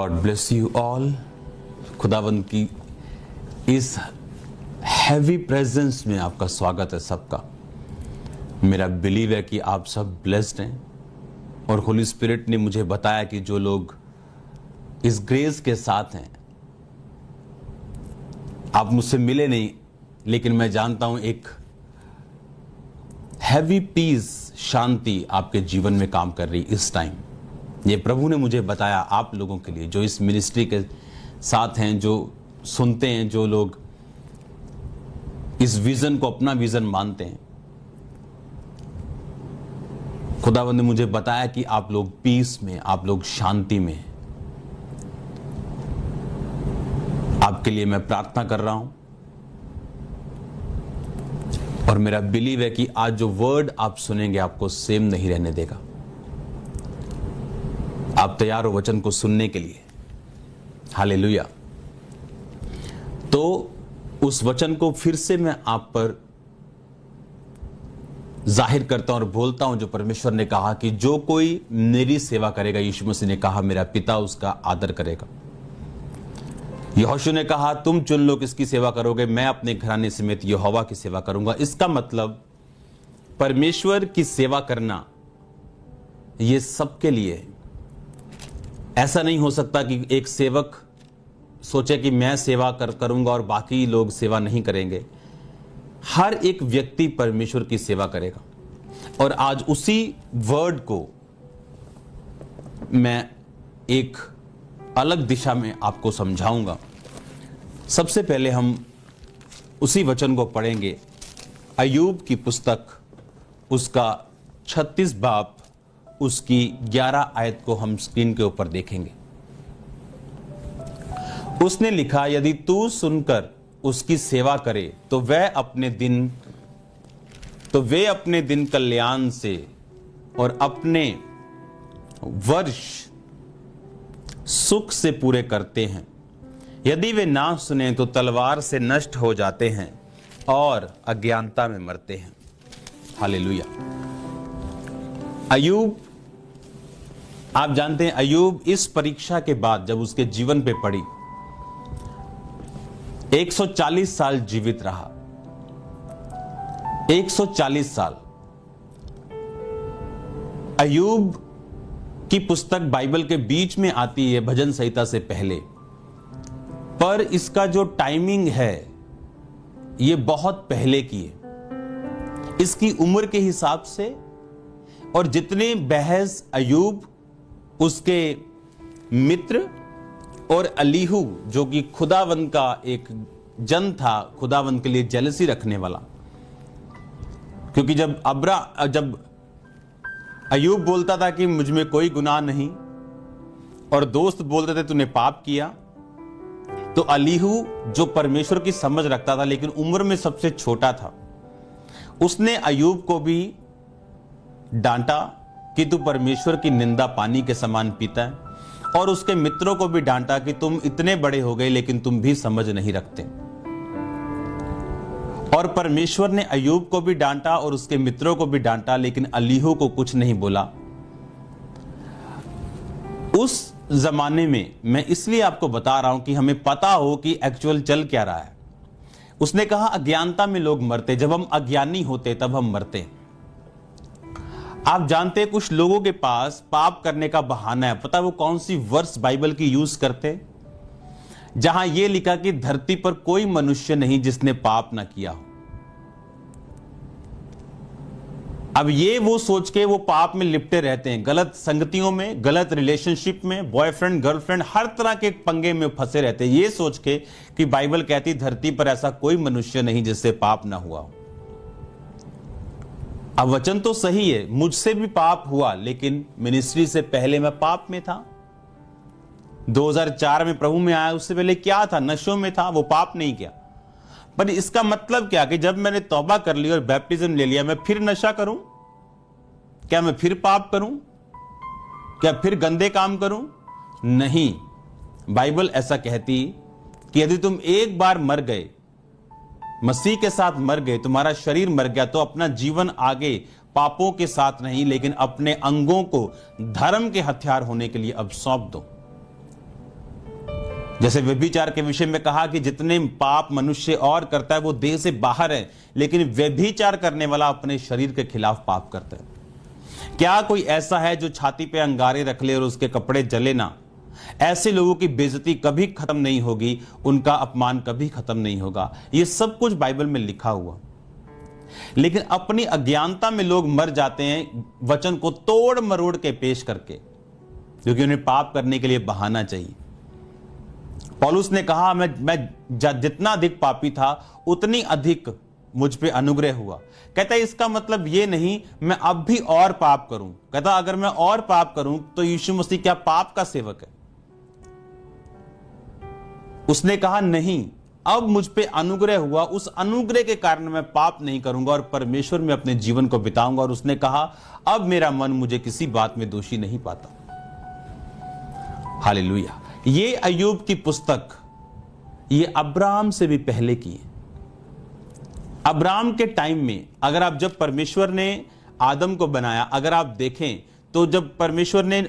God bless you all. खुदावंद की इस हैवी प्रेजेंस में आपका स्वागत है सबका। मेरा बिलीव है कि आप सब ब्लेस्ड हैं और होली स्पिरिट ने मुझे बताया कि जो लोग इस ग्रेस के साथ हैं, आप मुझसे मिले नहीं लेकिन मैं जानता हूं एक हैवी पीस, शांति आपके जीवन में काम कर रही इस टाइम। ये प्रभु ने मुझे बताया आप लोगों के लिए जो इस मिनिस्ट्री के साथ हैं, जो सुनते हैं, जो लोग इस विजन को अपना विजन मानते हैं। खुदावंद ने मुझे बताया कि आप लोग पीस में, आप लोग शांति में। आपके लिए मैं प्रार्थना कर रहा हूं और मेरा बिलीव है कि आज जो वर्ड आप सुनेंगे आपको सेम नहीं रहने देगा। आप तैयार हो वचन को सुनने के लिए? हालेलुया। तो उस वचन को फिर से मैं आप पर जाहिर करता हूं और बोलता हूं जो परमेश्वर ने कहा कि जो कोई मेरी सेवा करेगा, यीशु मसीह ने कहा मेरा पिता उसका आदर करेगा। यहोशू ने कहा तुम चुन लो किसकी सेवा करोगे, मैं अपने घराने समेत यहोवा की सेवा करूंगा। इसका मतलब परमेश्वर की सेवा करना यह सबके लिए है। ऐसा नहीं हो सकता कि एक सेवक सोचे कि मैं सेवा करूंगा और बाकी लोग सेवा नहीं करेंगे। हर एक व्यक्ति परमेश्वर की सेवा करेगा और आज उसी वर्ड को मैं एक अलग दिशा में आपको समझाऊंगा। सबसे पहले हम उसी वचन को पढ़ेंगे, अय्यूब की पुस्तक, उसका 36 बाब, उसकी 11 आयत को हम स्क्रीन के ऊपर देखेंगे। उसने लिखा, यदि तू सुनकर उसकी सेवा करे तो वे अपने दिन कल्याण से और अपने वर्ष सुख से पूरे करते हैं। यदि वे ना सुने तो तलवार से नष्ट हो जाते हैं और अज्ञानता में मरते हैं। हालेलुया। अय्यूब, आप जानते हैं अय्यूब इस परीक्षा के बाद जब उसके जीवन पे पड़ी 140 साल जीवित रहा। 140 साल। अय्यूब की पुस्तक बाइबल के बीच में आती है, भजन संहिता से पहले, पर इसका जो टाइमिंग है यह बहुत पहले की है इसकी उम्र के हिसाब से। और जितने बहस अय्यूब, उसके मित्र और अलीहू जो कि खुदावंद का एक जन था, खुदावंद के लिए जेलसी रखने वाला, क्योंकि जब अय्यूब बोलता था कि मुझ में कोई गुनाह नहीं और दोस्त बोलते थे तूने पाप किया, तो अलीहू जो परमेश्वर की समझ रखता था लेकिन उम्र में सबसे छोटा था, उसने अय्यूब को भी डांटा कि तू परमेश्वर की निंदा पानी के समान पीता है, और उसके मित्रों को भी डांटा कि तुम इतने बड़े हो गए लेकिन तुम भी समझ नहीं रखते। और परमेश्वर ने अय्यूब को भी डांटा और उसके मित्रों को भी डांटा, लेकिन अलीहू को कुछ नहीं बोला। उस जमाने में मैं इसलिए आपको बता रहा हूं कि हमें पता हो कि एक्चुअल चल क्या रहा है। उसने कहा अज्ञानता में लोग मरते, जब हम अज्ञानी होते तब हम मरते। आप जानते हैं कुछ लोगों के पास पाप करने का बहाना है। पता है वो कौन सी वर्स बाइबल की यूज करते? जहां यह लिखा कि धरती पर कोई मनुष्य नहीं जिसने पाप ना किया हो। अब ये वो सोच के वो पाप में लिपटे रहते हैं, गलत संगतियों में, गलत रिलेशनशिप में, बॉयफ्रेंड गर्लफ्रेंड, हर तरह के पंगे में फंसे रहते हैं, ये सोच के कि बाइबल कहती धरती पर ऐसा कोई मनुष्य नहीं जिससे पाप ना हुआ हो। अब वचन तो सही है, मुझसे भी पाप हुआ, लेकिन मिनिस्ट्री से पहले मैं पाप में था। 2004 में प्रभु में आया, उससे पहले क्या था? नशों में था, वो पाप नहीं किया। पर इसका मतलब क्या कि जब मैंने तौबा कर ली और बैप्टिज्म ले लिया, मैं फिर नशा करूं? क्या मैं फिर पाप करूं? क्या फिर गंदे काम करूं? नहीं। बाइबल ऐसा कहती कि यदि तुम एक बार मर गए, मसीह के साथ मर गए, तुम्हारा शरीर मर गया, तो अपना जीवन आगे पापों के साथ नहीं लेकिन अपने अंगों को धर्म के हथियार होने के लिए अब सौंप दो। जैसे व्यभिचार के विषय में कहा कि जितने पाप मनुष्य और करता है वो देह से बाहर है, लेकिन व्यभिचार करने वाला अपने शरीर के खिलाफ पाप करता है। क्या कोई ऐसा है जो छाती पे अंगारे रख ले और उसके कपड़े जले ना? ऐसे लोगों की बेइज्जती कभी खत्म नहीं होगी, उनका अपमान कभी खत्म नहीं होगा। ये सब कुछ बाइबल में लिखा हुआ, लेकिन अपनी अज्ञानता में लोग मर जाते हैं वचन को तोड़ मरोड़ के पेश करके, क्योंकि उन्हें पाप करने के लिए बहाना चाहिए। पौलुस ने कहा मैं जितना अधिक पापी था उतनी अधिक मुझ पे अनुग्रह हुआ। कहता है इसका मतलब ये नहीं मैं अब भी और पाप करूं। कहता अगर मैं और पाप करूं तो यीशु मसीह क्या पाप का सेवक है? उसने कहा नहीं, अब मुझ पे अनुग्रह हुआ, उस अनुग्रह के कारण मैं पाप नहीं करूंगा और परमेश्वर में अपने जीवन को बिताऊंगा। और उसने कहा अब मेरा मन मुझे किसी बात में दोषी नहीं पाता। हालेलुया। ये अय्यूब की पुस्तक ये अब्राहम से भी पहले की है। अब्राहम के टाइम में अगर आप जब परमेश्वर ने आदम को बनाया, अगर आप देखें तो जब परमेश्वर ने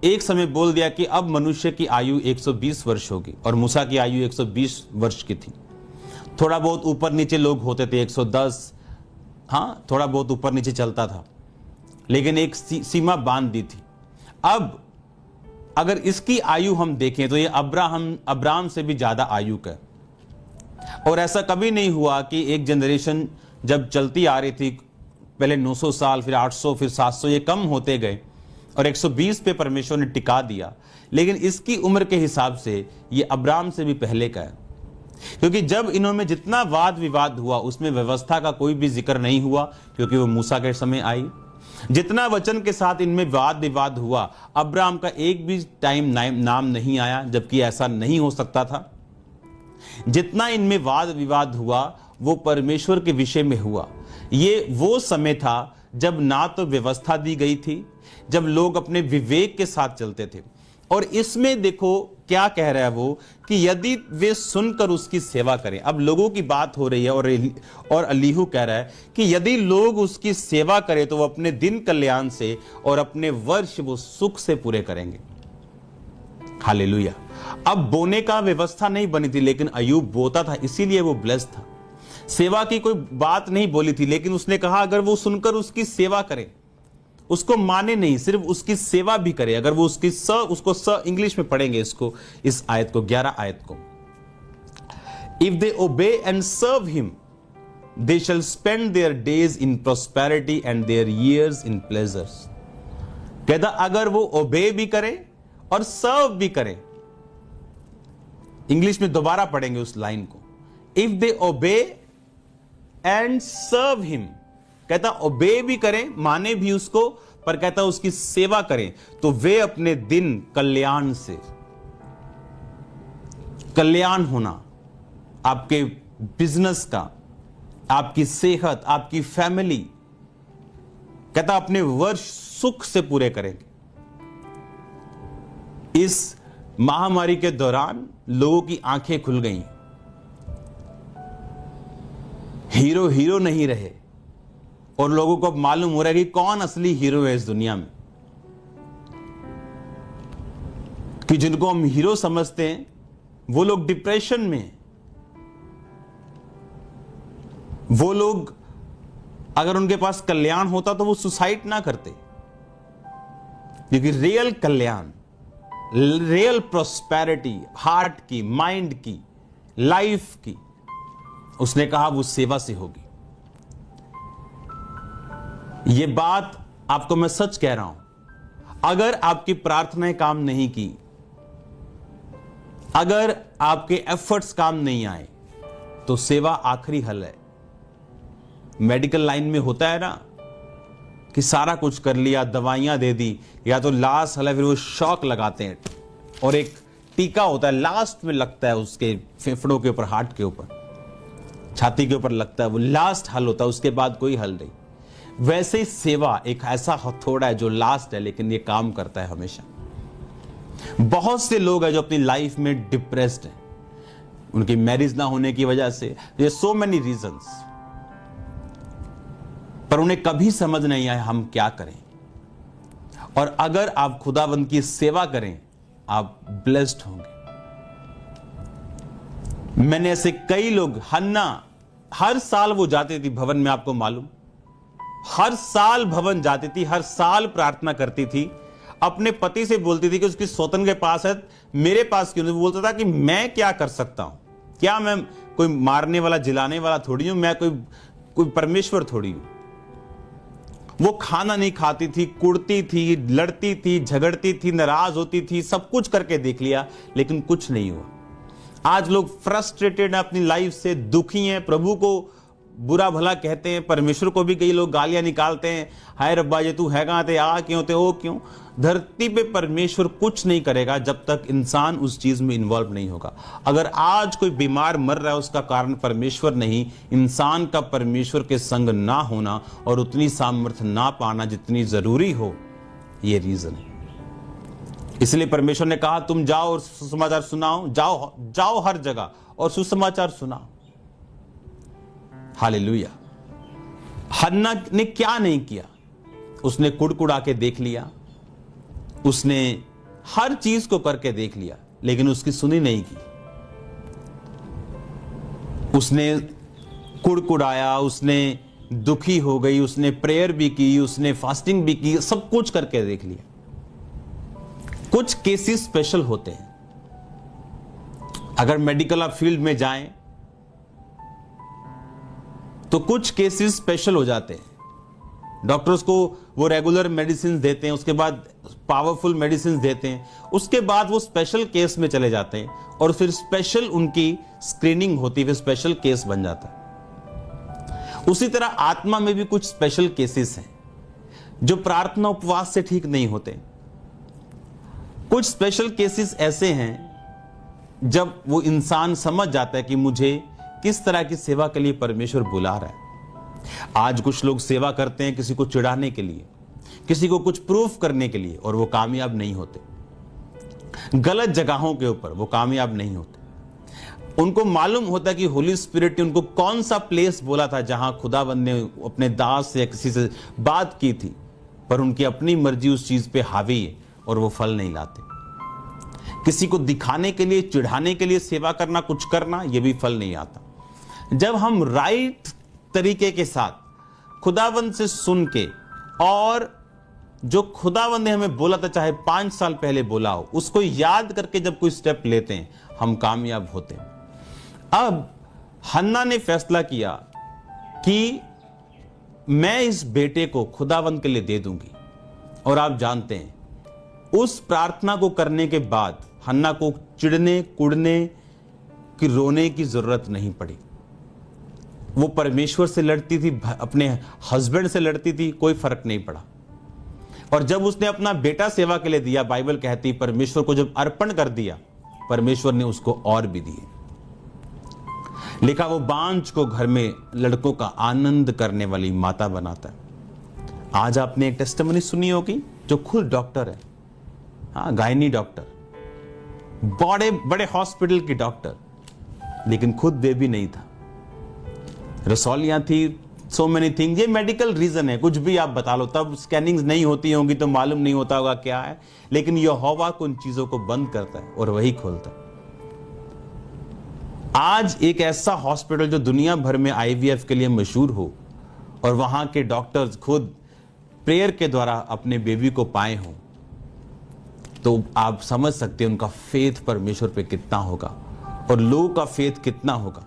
एक समय बोल दिया कि अब मनुष्य की आयु 120 वर्ष होगी और मूसा की आयु 120 वर्ष की थी। थोड़ा बहुत ऊपर नीचे लोग होते थे 110, हाँ थोड़ा बहुत ऊपर नीचे चलता था, लेकिन एक सीमा बांध दी थी। अब अगर इसकी आयु हम देखें तो ये अब्राहम से भी ज्यादा आयु का। और ऐसा कभी नहीं हुआ कि एक जनरेशन जब चलती आ रही थी, पहले 900 साल, फिर 800, फिर 700, ये कम होते गए और 120 पे परमेश्वर ने टिका दिया। लेकिन इसकी उम्र के हिसाब से ये अब्राहम से भी पहले का है, क्योंकि जब इन्होंने जितना वाद विवाद हुआ उसमें व्यवस्था का कोई भी जिक्र नहीं हुआ, क्योंकि वो मूसा के समय आई। जितना वचन के साथ इनमें वाद विवाद हुआ, अब्राहम का एक भी टाइम नाम नहीं आया, जबकि ऐसा नहीं हो सकता था। जितना इनमें वाद विवाद हुआ वो परमेश्वर के विषय में हुआ। ये वो समय था जब ना तो व्यवस्था दी गई थी, जब लोग अपने विवेक के साथ चलते थे। और इसमें देखो क्या कह रहा है वो कि यदि वे सुनकर उसकी सेवा करें। अब लोगों की बात हो रही है और अलीहू कह रहा है कि यदि लोग उसकी सेवा करें तो वो अपने दिन कल्याण से और अपने वर्ष वो सुख से पूरे करेंगे। हालेलुया। अब बोने का व्यवस्था नहीं बनी थी, लेकिन अय्यूब बोता था, इसीलिए वो ब्लेस्ड था। सेवा की कोई बात नहीं बोली थी, लेकिन उसने कहा अगर वो सुनकर उसकी सेवा करे, उसको माने नहीं, सिर्फ उसकी सेवा भी करे। अगर वो उसको इंग्लिश में पढ़ेंगे इसको, इस आयत को, 11 आयत को, if they obey and serve him they shall spend their days in prosperity and their years in pleasures. कहता अगर वो ओबे भी करे और सर्व भी करे। इंग्लिश में दोबारा पढ़ेंगे उस लाइन को, if they obey and serve him. कहता ओबे भी करें, माने भी उसको, पर कहता उसकी सेवा करें तो वे अपने दिन कल्याण से, कल्याण होना आपके बिजनेस का, आपकी सेहत, आपकी फैमिली, कहता अपने वर्ष सुख से पूरे करेंगे। इस महामारी के दौरान लोगों की आंखें खुल गईं, हीरो नहीं रहे और लोगों को अब मालूम हो रहा है कि कौन असली हीरो है इस दुनिया में। कि जिनको हम हीरो समझते हैं वो लोग डिप्रेशन में हैं। वो लोग अगर उनके पास कल्याण होता तो वो सुसाइड ना करते, क्योंकि रियल कल्याण, रियल प्रोस्पेरिटी, हार्ट की, माइंड की, लाइफ की, उसने कहा वो सेवा से होगी। ये बात आपको मैं सच कह रहा हूं। अगर आपकी प्रार्थनाएं काम नहीं की, अगर आपके एफर्ट्स काम नहीं आए, तो सेवा आखिरी हल है। मेडिकल लाइन में होता है ना कि सारा कुछ कर लिया, दवाइयां दे दी, या तो लास्ट हल है, फिर वो शॉक लगाते हैं और एक टीका होता है लास्ट में लगता है, उसके फेफड़ों के ऊपर, हार्ट के ऊपर, छाती के ऊपर लगता है, वो लास्ट हल होता है, उसके बाद कोई हल नहीं। वैसे ही सेवा एक ऐसा हथौड़ा है जो लास्ट है, लेकिन ये काम करता है हमेशा। बहुत से लोग हैं जो अपनी लाइफ में डिप्रेस्ड हैं, उनकी मैरिज ना होने की वजह से, सो मेनी रीजंस, पर उन्हें कभी समझ नहीं आया हम क्या करें। और अगर आप खुदावंद की सेवा करें, आप ब्लेस्ड होंगे। मैंने ऐसे कई लोग, हन्ना हर साल वो जाती थी भवन में, आपको मालूम, हर साल भवन जाती थी, हर साल प्रार्थना करती थी, अपने पति से बोलती थी कि उसकी सौतन के पास है, मेरे पास क्यों नहीं। वो बोलता था कि मैं क्या कर सकता हूं, क्या मैं कोई मारने वाला जिलाने वाला थोड़ी हूं, मैं कोई परमेश्वर थोड़ी हूं। वो खाना नहीं खाती थी, कुड़ती थी, लड़ती थी, झगड़ती थी, नाराज होती थी, सब कुछ करके देख लिया लेकिन कुछ नहीं हुआ। आज लोग फ्रस्ट्रेटेड हैं अपनी लाइफ से, दुखी हैं, प्रभु को बुरा भला कहते हैं, परमेश्वर को भी कई लोग गालियां निकालते हैं, हाय रब्बा ये तू है कहां थे, आ क्यों थे, ओ क्यों। धरती पे परमेश्वर कुछ नहीं करेगा जब तक इंसान उस चीज में इन्वॉल्व नहीं होगा। अगर आज कोई बीमार मर रहा है उसका कारण परमेश्वर नहीं, इंसान का परमेश्वर के संग ना होना और उतनी सामर्थ्य ना पाना जितनी जरूरी हो, ये रीजन है। इसलिए परमेश्वर ने कहा तुम जाओ और सुसमाचार सुनाओ, जाओ हर जगह और सुसमाचार सुनाओ। हालेलुया। हन्ना ने क्या नहीं किया, उसने कुड़कुड़ा के देख लिया, उसने हर चीज को करके देख लिया लेकिन उसकी सुनी नहीं की। उसने कुड़कुड़ाया, उसने दुखी हो गई, उसने प्रेयर भी की, उसने फास्टिंग भी की, सब कुछ करके देख लिया। कुछ केसेस स्पेशल होते हैं, अगर मेडिकल फील्ड में जाएं तो कुछ केसेस स्पेशल हो जाते हैं। डॉक्टर्स को वो रेगुलर मेडिसिन देते हैं, उसके बाद पावरफुल मेडिसिन देते हैं, उसके बाद वो स्पेशल केस में चले जाते हैं और फिर स्पेशल उनकी स्क्रीनिंग होती है, फिर स्पेशल केस बन जाता है। उसी तरह आत्मा में भी कुछ स्पेशल केसेस हैं जो प्रार्थना उपवास से ठीक नहीं होते। कुछ स्पेशल केसेस ऐसे हैं जब वो इंसान समझ जाता है कि मुझे किस तरह की सेवा के लिए परमेश्वर बुला रहा है। आज कुछ लोग सेवा करते हैं किसी को चिढ़ाने के लिए, किसी को कुछ प्रूफ करने के लिए, और वो कामयाब नहीं होते। गलत जगहों के ऊपर वो कामयाब नहीं होते। उनको मालूम होता कि होली स्पिरिट ने उनको कौन सा प्लेस बोला था जहां खुदाबंद ने अपने दास या किसी से बात की थी, पर उनकी अपनी मर्जी उस चीज पे हावी है और वो फल नहीं लाते। किसी को दिखाने के लिए, चिढ़ाने के लिए सेवा करना, कुछ करना, ये भी फल नहीं आता। जब हम राइट तरीके के साथ खुदावंद से सुन के, और जो खुदावंद ने हमें बोला था चाहे 5 साल पहले बोला हो, उसको याद करके जब कोई स्टेप लेते हैं हम कामयाब होते हैं। अब हन्ना ने फैसला किया कि मैं इस बेटे को खुदावंद के लिए दे दूंगी, और आप जानते हैं उस प्रार्थना को करने के बाद हन्ना को चिढ़ने, कुड़ने की, रोने की जरूरत नहीं पड़ी। वो परमेश्वर से लड़ती थी, अपने हस्बैंड से लड़ती थी, कोई फर्क नहीं पड़ा। और जब उसने अपना बेटा सेवा के लिए दिया, बाइबल कहती परमेश्वर को जब अर्पण कर दिया, परमेश्वर ने उसको और भी दिए। लिखा वो बांझ को घर में लड़कों का आनंद करने वाली माता बनाता है। आज आपने एक टेस्टिमनी सुनी होगी जो खुद डॉक्टर है, हाँ, गायनी डॉक्टर, बड़े बड़े हॉस्पिटल की डॉक्टर, लेकिन खुद बेबी नहीं था, रसौलियां थी, सो मेनी थिंग। ये मेडिकल रीजन है, कुछ भी आप बता लो, तब स्कैनिंग्स नहीं होती होंगी तो मालूम नहीं होता होगा क्या है, लेकिन यहोवा उन चीजों को बंद करता है और वही खोलता है। आज एक ऐसा हॉस्पिटल जो दुनिया भर में आईवीएफ के लिए मशहूर हो, और वहां के डॉक्टर्स खुद प्रेयर के द्वारा अपने बेबी को पाए हों, तो आप समझ सकते हैं उनका फेथ परमेश्वर पे कितना होगा और लोगों का फेथ कितना होगा।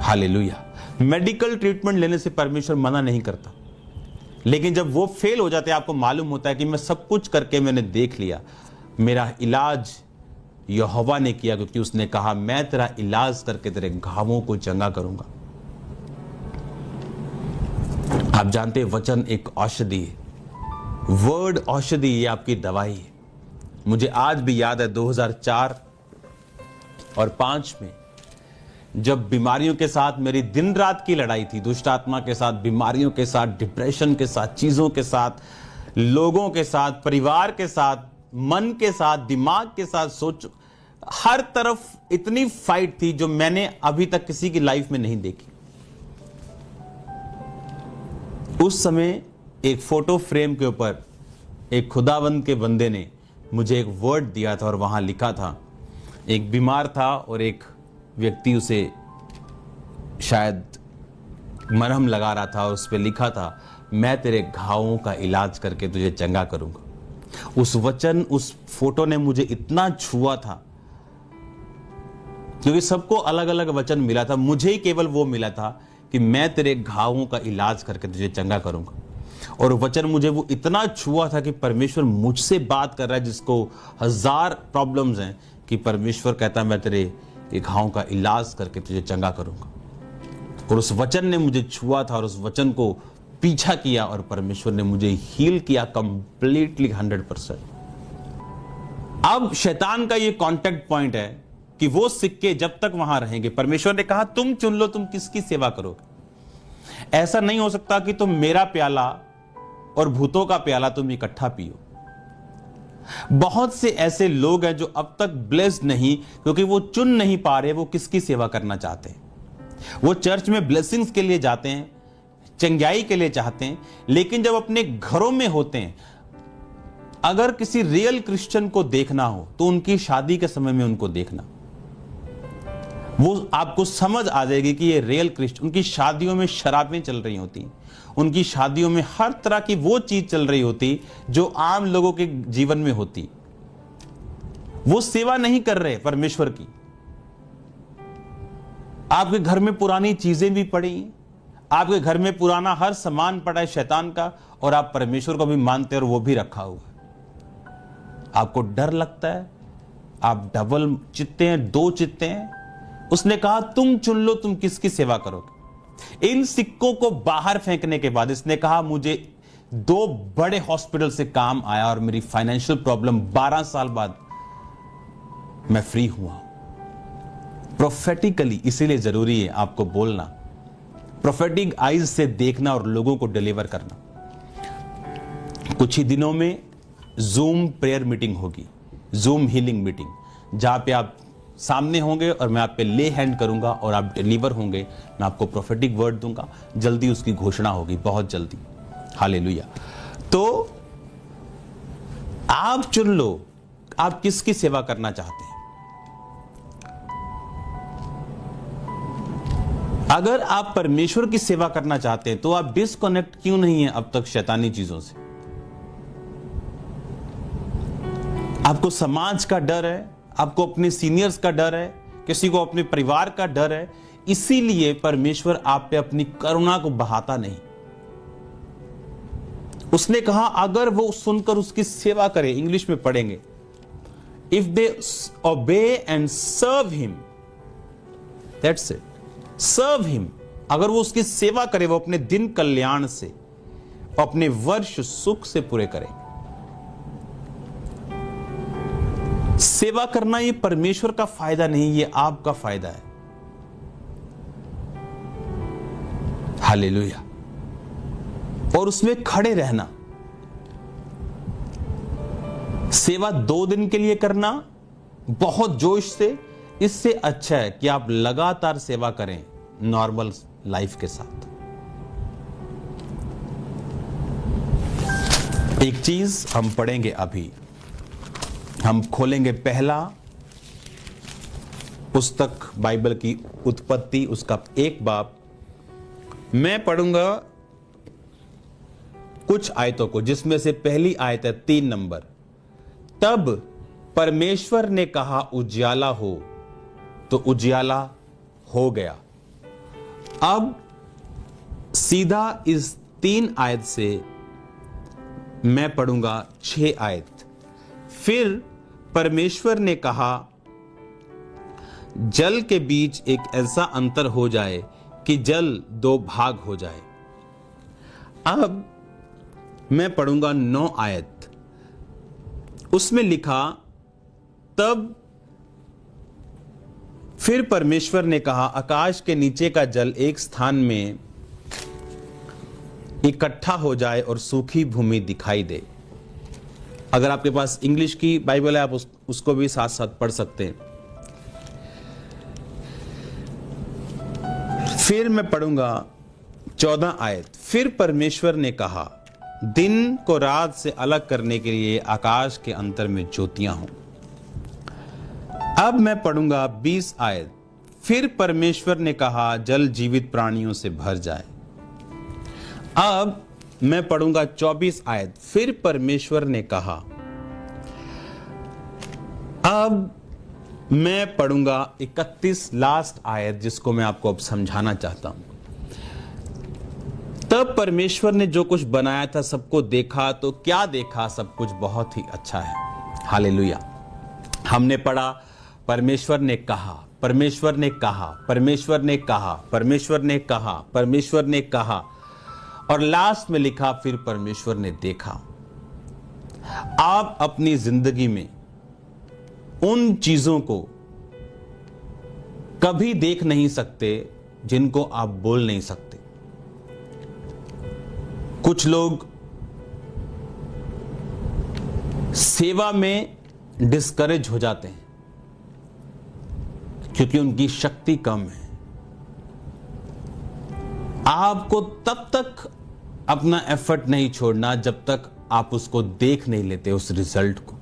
हालेलुया। मेडिकल ट्रीटमेंट लेने से परमेश्वर मना नहीं करता, लेकिन जब वो फेल हो जाते हैं, आपको मालूम होता है कि मैं सब कुछ करके मैंने देख लिया, मेरा इलाज यहोवा ने किया, क्योंकि उसने कहा मैं तेरा इलाज करके तेरे घावों को चंगा करूंगा। आप जानते हैं वचन एक औषधि है, वर्ड औषधि, ये आपकी दवाई है। मुझे आज भी याद है 2004 और 5 में जब बीमारियों के साथ मेरी दिन रात की लड़ाई थी, दुष्ट आत्मा के साथ, बीमारियों के साथ, डिप्रेशन के साथ, चीजों के साथ, लोगों के साथ, परिवार के साथ, मन के साथ, दिमाग के साथ, सोच, हर तरफ इतनी फाइट थी जो मैंने अभी तक किसी की लाइफ में नहीं देखी। उस समय एक फोटो फ्रेम के ऊपर एक खुदावंद के बंदे ने मुझे एक वर्ड दिया था और वहां लिखा था, एक बीमार था और एक व्यक्ति उसे शायद मरहम लगा रहा था और उस पर लिखा था, मैं तेरे घावों का इलाज करके तुझे चंगा करूंगा। उस वचन, उस फोटो ने मुझे इतना छुआ था, क्योंकि सबको अलग अलग वचन मिला था, मुझे ही केवल वो मिला था कि मैं तेरे घावों का इलाज करके तुझे चंगा करूंगा। और वचन मुझे वो इतना छुआ था कि परमेश्वर मुझसे बात कर रहा है, जिसको 1000 प्रॉब्लम्स हैं, कि परमेश्वर कहता है मैं तेरे ये घावों का इलाज करके तुझे चंगा करूंगा। और उस वचन ने मुझे छुआ था और उस वचन को पीछा किया और परमेश्वर ने मुझे हील किया कंप्लीटली 100%। अब शैतान का ये कांटेक्ट पॉइंट है कि वो सिक्के जब तक वहां रहेंगे, परमेश्वर ने कहा तुम चुन लो तुम किसकी सेवा करोगे। ऐसा नहीं हो सकता कि तुम मेरा प्याला और भूतों का प्याला तुम इकट्ठा पियो। बहुत से ऐसे लोग हैं जो अब तक ब्लेस्ड नहीं, क्योंकि वो चुन नहीं पा रहे वो किसकी सेवा करना चाहते हैं। वो चर्च में ब्लेसिंग्स के लिए जाते हैं, चंगाई के लिए चाहते हैं, लेकिन जब अपने घरों में होते हैं, अगर किसी रियल क्रिश्चियन को देखना हो तो उनकी शादी के समय में उनको देखना, वो आपको समझ आ जाएगी कि ये रियल क्रिश्चियन। उनकी शादियों में शराबें चल रही होती, उनकी शादियों में हर तरह की वो चीज चल रही होती जो आम लोगों के जीवन में होती। वो सेवा नहीं कर रहे परमेश्वर की। आपके घर में पुरानी चीजें भी पड़ी हैं, आपके घर में पुराना हर सामान पड़ा है शैतान का, और आप परमेश्वर को भी मानते हैं और वो भी रखा हुआ है। आपको डर लगता है, आप डबल चित्ते हैं, दो चित्ते हैं। उसने कहा तुम चुन लो तुम किसकी सेवा करोगे। इन सिक्कों को बाहर फेंकने के बाद इसने कहा मुझे 2 बड़े हॉस्पिटल से काम आया और मेरी फाइनेंशियल प्रॉब्लम 12 साल बाद मैं फ्री हुआ। प्रोफेटिकली इसीलिए जरूरी है आपको बोलना, प्रोफेटिक आईज से देखना और लोगों को डिलीवर करना। कुछ ही दिनों में जूम प्रेयर मीटिंग होगी, जूम हीलिंग मीटिंग, जहां पे आप सामने होंगे और मैं आप पे ले हैंड करूंगा और आप डिलीवर होंगे। मैं आपको प्रोफेटिक वर्ड दूंगा, जल्दी उसकी घोषणा होगी, बहुत जल्दी। हालेलुया। तो आप चुन लो आप किसकी सेवा करना चाहते हैं। अगर आप परमेश्वर की सेवा करना चाहते हैं तो आप डिस्कनेक्ट क्यों नहीं है अब तक शैतानी चीजों से। आपको समाज का डर है, आपको अपने सीनियर्स का डर है, किसी को अपने परिवार का डर है, इसीलिए परमेश्वर आप पे अपनी करुणा को बहाता नहीं। उसने कहा अगर वो सुनकर उसकी सेवा करे, इंग्लिश में पढ़ेंगे, if they obey and serve him, that's it, serve him. अगर वो उसकी सेवा करे, वो अपने दिन कल्याण से, अपने वर्ष सुख से पूरे करे। सेवा करना ये परमेश्वर का फायदा नहीं, ये आपका फायदा है। हालेलुया। और उसमें खड़े रहना। सेवा 2 दिन के लिए करना बहुत जोश से, इससे अच्छा है कि आप लगातार सेवा करें नॉर्मल लाइफ के साथ। एक चीज हम पढ़ेंगे अभी, हम खोलेंगे पहला पुस्तक बाइबल की उत्पत्ति, उसका 1 बाब। मैं पढ़ूंगा कुछ आयतों को, जिसमें से पहली आयत है 3 नंबर। तब परमेश्वर ने कहा उजियाला हो, तो उजियाला हो गया। अब सीधा इस 3 आयत से मैं पढ़ूंगा 6 आयत। फिर परमेश्वर ने कहा जल के बीच एक ऐसा अंतर हो जाए कि जल 2 भाग हो जाए। अब मैं पढ़ूंगा 9 आयत। उसमें लिखा तब फिर परमेश्वर ने कहा आकाश के नीचे का जल एक स्थान में इकट्ठा हो जाए और सूखी भूमि दिखाई दे। अगर आपके पास इंग्लिश की बाइबल है आप उसको भी साथ साथ पढ़ सकते हैं। फिर मैं पढ़ूंगा 14 आयत। फिर परमेश्वर ने कहा दिन को रात से अलग करने के लिए आकाश के अंतर में ज्योतियां हों। अब मैं पढ़ूंगा 20 आयत। फिर परमेश्वर ने कहा जल जीवित प्राणियों से भर जाए। अब मैं पढ़ूंगा 24 आयत। फिर परमेश्वर ने कहा। अब मैं पढ़ूंगा 31 लास्ट आयत, जिसको मैं आपको अब समझाना चाहता हूं। तब परमेश्वर ने जो कुछ बनाया था सबको देखा, तो क्या देखा? सब कुछ बहुत ही अच्छा है। हालेलुया। हमने पढ़ा परमेश्वर ने कहा, परमेश्वर ने कहा, परमेश्वर ने कहा, परमेश्वर ने कहा, परमेश्वर ने कहा, और लास्ट में लिखा फिर परमेश्वर ने देखा। आप अपनी जिंदगी में उन चीजों को कभी देख नहीं सकते जिनको आप बोल नहीं सकते। कुछ लोग सेवा में डिस्करेज हो जाते हैं क्योंकि उनकी शक्ति कम है। आपको तब तक अपना एफर्ट नहीं छोड़ना जब तक आप उसको देख नहीं लेते, उस रिजल्ट को।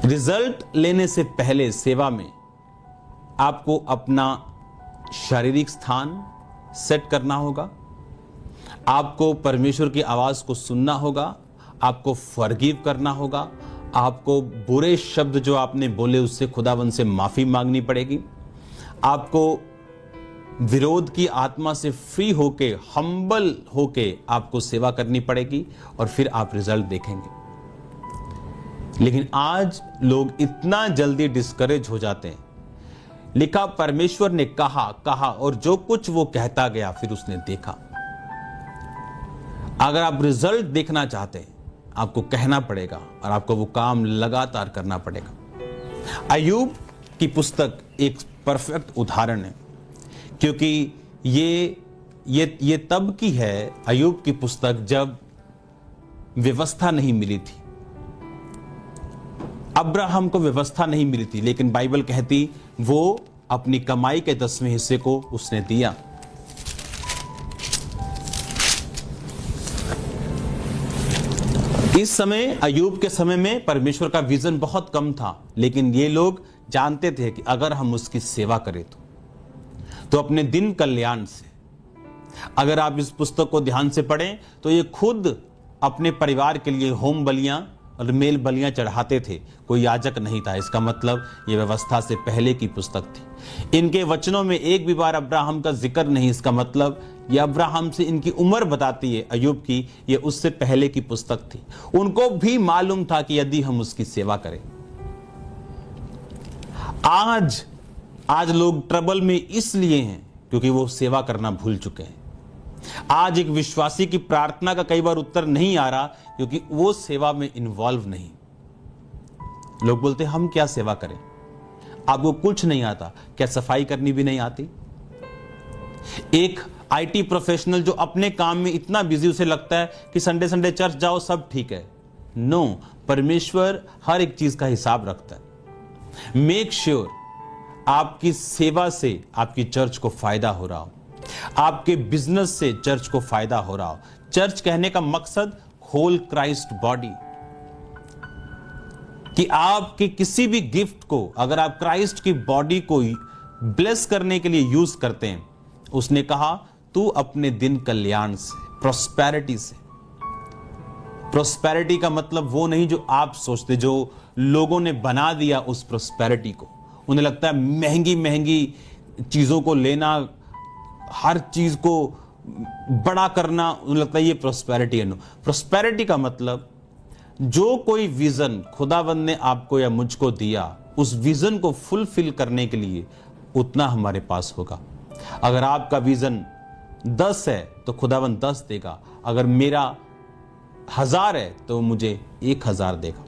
रिजल्ट लेने से पहले सेवा में आपको अपना शारीरिक स्थान सेट करना होगा, आपको परमेश्वर की आवाज को सुनना होगा, आपको फॉरगिव करना होगा, आपको बुरे शब्द जो आपने बोले उससे खुदावंद से माफी मांगनी पड़ेगी, आपको विरोध की आत्मा से फ्री होके, हम्बल होके आपको सेवा करनी पड़ेगी, और फिर आप रिजल्ट देखेंगे। लेकिन आज लोग इतना जल्दी डिस्करेज हो जाते हैं। लिखा परमेश्वर ने कहा कहा, और जो कुछ वो कहता गया फिर उसने देखा। अगर आप रिजल्ट देखना चाहते हैं, आपको कहना पड़ेगा और आपको वो काम लगातार करना पड़ेगा। अय्यूब की पुस्तक एक परफेक्ट उदाहरण है, क्योंकि ये तब की है, अय्यूब की पुस्तक, जब व्यवस्था नहीं मिली थी। अब्राहम को व्यवस्था नहीं मिली थी, लेकिन बाइबल कहती वो अपनी कमाई के 10वें हिस्से को उसने दिया। इस समय, अय्यूब के समय में परमेश्वर का विजन बहुत कम था, लेकिन ये लोग जानते थे कि अगर हम उसकी सेवा करें तो अपने दिन कल्याण से। अगर आप इस पुस्तक को ध्यान से पढ़ें तो ये खुद अपने परिवार के लिए होम बलियां और मेल बलियां चढ़ाते थे। कोई याजक नहीं था। इसका मतलब ये व्यवस्था से पहले की पुस्तक थी। इनके वचनों में एक भी बार अब्राहम का जिक्र नहीं। इसका मतलब ये अब्राहम से इनकी उम्र बताती है अय्यूब की, ये उससे पहले की पुस्तक थी। उनको भी मालूम था कि यदि हम उसकी सेवा करें। आज लोग ट्रबल में इसलिए हैं क्योंकि वो सेवा करना भूल चुके हैं। आज एक विश्वासी की प्रार्थना का कई बार उत्तर नहीं आ रहा क्योंकि वो सेवा में इन्वॉल्व नहीं। लोग बोलते हम क्या सेवा करें? आपको कुछ नहीं आता? क्या सफाई करनी भी नहीं आती? एक आईटी प्रोफेशनल जो अपने काम में इतना बिजी, उसे लगता है कि संडे संडे चर्च जाओ सब ठीक है। नो, परमेश्वर हर एक चीज का हिसाब रखता है। मेक श्योर आपकी सेवा से आपकी चर्च को फायदा हो रहा हो, आपके बिजनेस से चर्च को फायदा हो रहा हो। चर्च कहने का मकसद होल क्राइस्ट बॉडी, कि आपके किसी भी गिफ्ट को अगर आप क्राइस्ट की बॉडी को ब्लेस करने के लिए यूज करते हैं। उसने कहा तू अपने दिन कल्याण से, प्रोस्पेरिटी से। प्रोस्पेरिटी का मतलब वो नहीं जो आप सोचते, जो लोगों ने बना दिया उस प्रोस्पेरिटी को। उन्हें लगता है महंगी महंगी चीजों को लेना, हर चीज को बड़ा करना, उन्हें लगता है ये प्रोस्पेरिटी है। नो, प्रोस्पेरिटी का मतलब जो कोई विजन खुदावंद ने आपको या मुझको दिया, उस विजन को फुलफिल करने के लिए उतना हमारे पास होगा। अगर आपका विजन 10 है तो खुदावंद 10 देगा। अगर मेरा 1000 है तो मुझे 1000 देगा।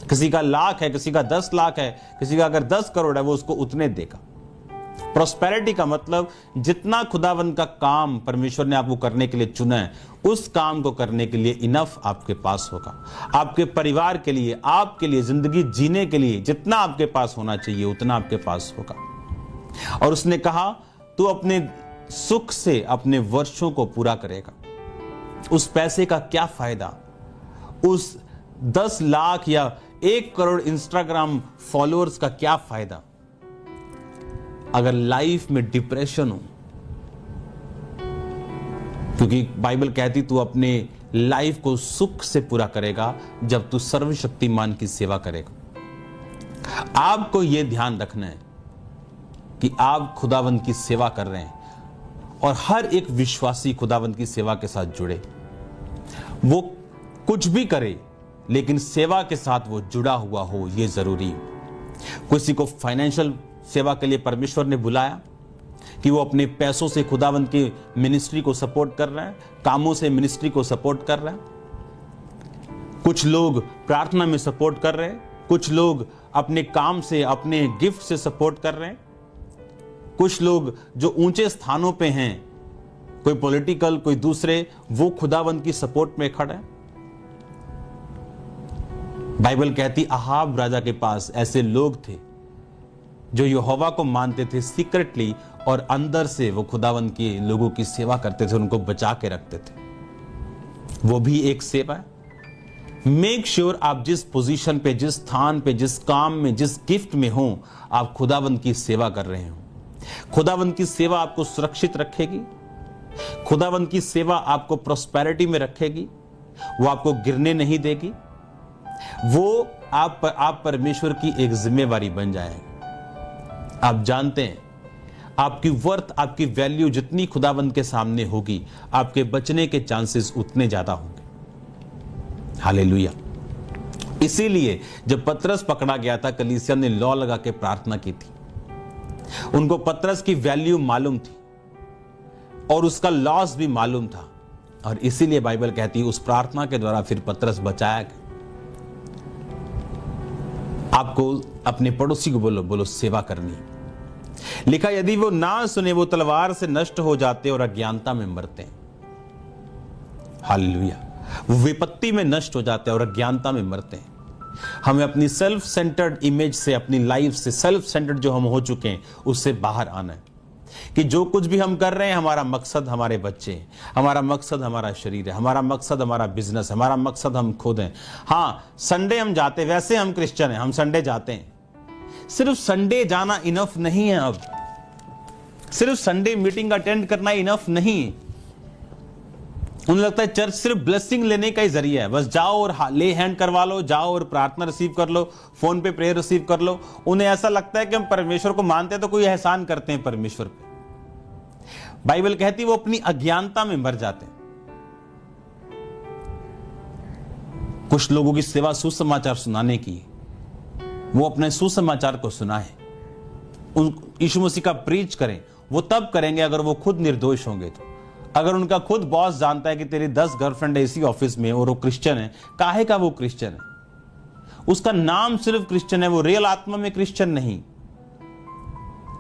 किसी का लाख है, किसी का 10 लाख है, किसी का अगर 10 करोड़ है, वो उसको उतने देगा। प्रोस्पेरिटी का मतलब जितना खुदावंद का काम परमेश्वर ने आपको करने के लिए चुना है, उस काम को करने के लिए इनफ आपके पास होगा। आपके परिवार के लिए, आपके लिए, जिंदगी जीने के लिए जितना आपके पास होना चाहिए उतना आपके पास होगा। और उसने कहा तू अपने सुख से अपने वर्षों को पूरा करेगा। उस पैसे का क्या फायदा? उस 10 लाख या 1 करोड़ इंस्टाग्राम फॉलोअर्स का क्या फायदा अगर लाइफ में डिप्रेशन हो? क्योंकि बाइबल कहती तू अपने लाइफ को सुख से पूरा करेगा जब तू सर्वशक्तिमान की सेवा करेगा। आपको यह ध्यान रखना है कि आप खुदावंद की सेवा कर रहे हैं और हर एक विश्वासी खुदावंद की सेवा के साथ जुड़े। वो कुछ भी करे लेकिन सेवा के साथ वो जुड़ा हुआ हो, यह जरूरी है। किसी को फाइनेंशियल सेवा के लिए परमेश्वर ने बुलाया कि वो अपने पैसों से खुदावंद की मिनिस्ट्री को सपोर्ट कर रहे हैं, कामों से मिनिस्ट्री को सपोर्ट कर रहे हैं। कुछ लोग प्रार्थना में सपोर्ट कर रहे हैं, कुछ लोग अपने काम से, अपने गिफ्ट से सपोर्ट कर रहे हैं। कुछ लोग जो ऊंचे स्थानों पे हैं, कोई पॉलिटिकल, कोई दूसरे, वो खुदावंद की सपोर्ट में खड़े हैं। बाइबल कहती अहाब राजा के पास ऐसे लोग थे जो यहोवा को मानते थे सीक्रेटली, और अंदर से वो खुदावंद के लोगों की सेवा करते थे, उनको बचा के रखते थे। वो भी एक सेवा है। मेक श्योर आप जिस पोजीशन पे, जिस स्थान पे, जिस काम में, जिस गिफ्ट में हो, आप खुदावंद की सेवा कर रहे हो। खुदावंद की सेवा आपको सुरक्षित रखेगी। खुदावंद की सेवा आपको प्रॉस्पेरिटी में रखेगी। वो आपको गिरने नहीं देगी। वो आप परमेश्वर की एक जिम्मेवारी बन जाएगी। आप जानते हैं आपकी वर्थ, आपकी वैल्यू जितनी खुदावंद के सामने होगी, आपके बचने के चांसेस उतने ज्यादा होंगे। हालेलुया। इसीलिए जब पतरस पकड़ा गया था, कलीसिया ने लॉ लगा के प्रार्थना की थी। उनको पतरस की वैल्यू मालूम थी और उसका लॉस भी मालूम था, और इसीलिए बाइबल कहती है उस प्रार्थना के द्वारा फिर पतरस बचाया गया। आपको अपने पड़ोसी को बोलो सेवा करनी। लिखा यदि वो ना सुने वो तलवार से नष्ट हो जाते और अज्ञानता में मरते हैं। हालेलुया। वो विपत्ति में नष्ट हो जाते हैं और अज्ञानता में मरते हैं। हमें अपनी सेल्फ सेंटर्ड इमेज से, अपनी लाइफ से, सेल्फ सेंटर्ड जो हम हो चुके हैं, उससे बाहर आना है कि जो कुछ भी हम कर रहे हैं, हमारा मकसद हमारे बच्चे हैं, हमारा मकसद हमारा शरीर है, हमारा मकसद हमारा बिजनेस, हमारा मकसद हम खुद हैं। हाँ, संडे हम जाते, वैसे हम क्रिश्चियन हैं, हम संडे जाते हैं। सिर्फ संडे जाना इनफ नहीं है। अब सिर्फ संडे मीटिंग अटेंड करना इनफ नहीं। उन्हें लगता है चर्च सिर्फ ब्लेसिंग लेने का ही जरिया है। बस जाओ और ले हैंड करवा लो, जाओ और प्रार्थना रिसीव कर लो, फोन पे प्रेयर रिसीव कर लो। उन्हें ऐसा लगता है कि हम परमेश्वर को मानते हैं तो कोई एहसान करते हैं परमेश्वर पे। बाइबल कहती है वो अपनी अज्ञानता में मर जाते हैं। कुछ लोगों की सेवा सुसमाचार सुनाने की, वो अपने सुसमाचार को सुनाएं, यीशु मसीह का प्रीच करें। वो तब करेंगे अगर वो खुद निर्दोष होंगे। तो अगर उनका खुद बॉस जानता है कि तेरी 10 गर्लफ्रेंड है इसी ऑफिस में और वो क्रिश्चियन है, काहे का वो क्रिश्चियन है? उसका नाम सिर्फ क्रिश्चियन है, वो रियल आत्मा में क्रिश्चियन नहीं।